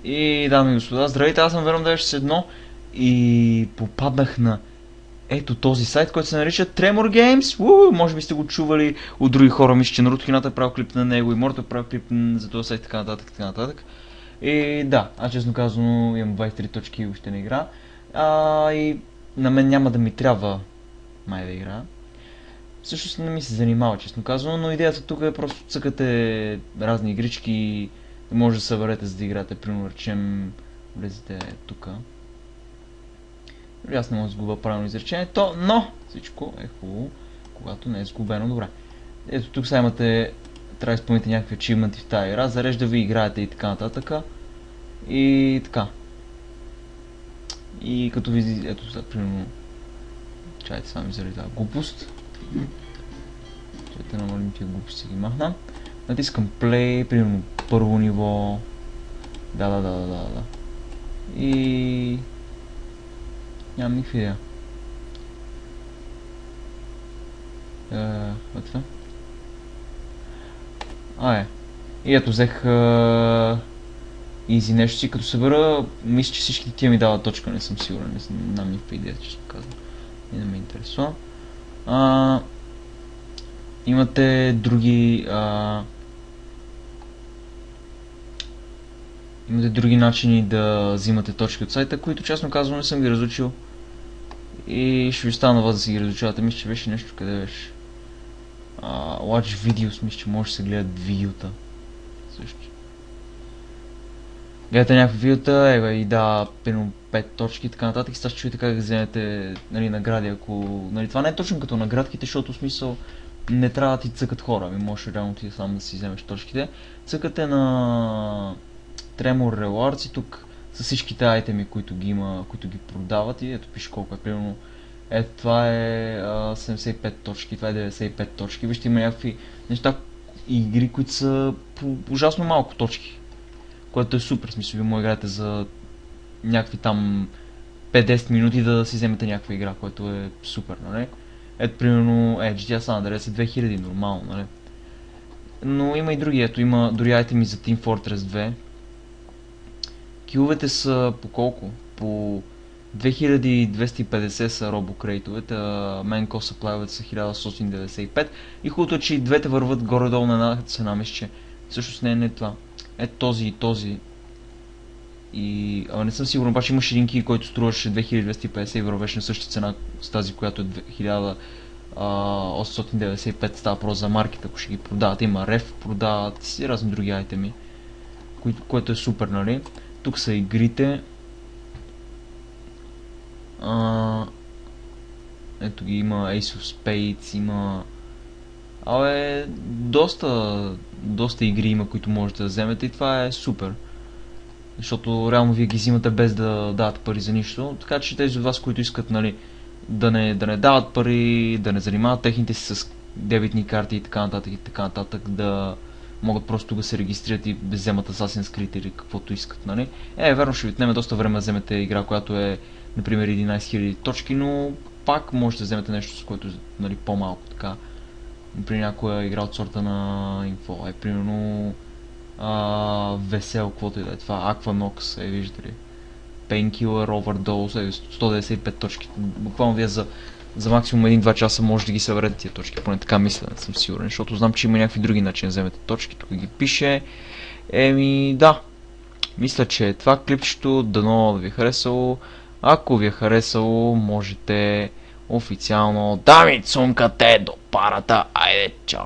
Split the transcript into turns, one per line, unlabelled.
И дами и господа, здравейте, аз съм Верон 961 и попаднах на ето този сайт, който се нарича Tremor Games. Може би сте го чували от други хора, мисля, че Наруто Хината е правил клип на него и Морто е правил клип за този сайт, така нататък, така нататък. И да, аз честно казано имам 23 точки и още не игра. И на мен няма да ми трябва май да игра. Всъщност не ми се занимава, честно казано, но идеята тук е просто цъкате разни игрички и може да съберете за да играте. Примерно речем, влезете тук. Аз не мога да сгубя правилно изречението, но всичко е хубаво, когато не е сгубено. Добре. Ето тук сега имате, трябва да изпълните някакви ачивменти в тази игра, зарежда ви играете и така нататък. И така. И като ви, ето сега, примерно, чайте сами заради тази глупост. Чайте намалим тия глупости ги махна. Натискам play, примерно първо ниво. Да. И нямам никаква идея. Това? И ето взех изи нещо си, като събера, мисля, че всички тия ми дават точка, не съм сигурен, не знам никаква идея, честно казвам. И не ме интересува. Имате други имате други начини да взимате точки от сайта, които честно казвам не съм ги разучил. И ще ви остана на вас да си ги разучавате. Мисля, че беше нещо, къде беше. Watch videos, мисля, че може да се гледат видеота. Също. Гледате някакви видеота, и да, примерно 5 точки и така нататък. И сега ще чуете как да вземете награди, ако... това не е точно като наградките, защото в смисъл не трябва да ти цъкат хора. Можеш реално ти сам да си вземеш точките. Цъкате на Tremor Rewards и тук с всичките айтеми, които ги има, които ги продават и ето пише колко е, примерно ето това е 75 точки, това е 95 точки, вижте има някакви неща и игри, които са по ужасно малко точки, което е супер, смисъл ви му играете за някакви там 5-10 минути да си вземете някаква игра, което е супер, нали? Ето примерно GTA San Andreas е 2000 нормално, нали? Но има и други, ето има дори айтеми за Team Fortress 2. Киловете са по колко? По 2250 са робокрейтовете, а main cost supply са 1695 и хубавото е, че и двете върват горе-долу на една цена, мисля, че всъщност не е това. Ето този и този. И не съм сигурен, обаче имаше един ки, който струваше 2250 и вървеше на същата цена с тази, която е 1895, става просто за маркета, ако ще ги продават. Има реф, продават и разни други айтеми, което е супер, нали? Тук са игрите. Ето ги има Ace of Spades, има... доста игри има, които можете да вземете и това е супер. Защото реално вие ги взимате без да дават пари за нищо. Така че тези от вас, които искат, нали, да не дават пари, да не занимават техните си с дебитни карти и така нататък, да могат просто да се регистрират и да вземат Assassin's Creed или каквото искат, нали? Верно ще ви отнеме доста време да вземете игра, която е, например, 11 000 точки, но пак можете да вземете нещо, с което, нали, по-малко, така. Например, някоя игра от сорта на Info, примерно Весел, каквото и да е това, Aquanox, виждате ли? Painkiller, Overdose, 195 точки. Буквално вие за максимум 1-2 часа може да ги съберете тия точки, поне така мисля, не съм сигурен, защото знам, че има някакви други начини да вземете точки, тук ги пише. Да, мисля, че е това клипчето, дано да ви е харесало. Ако ви е харесало, можете официално да ми цункате до парата. Айде, чао!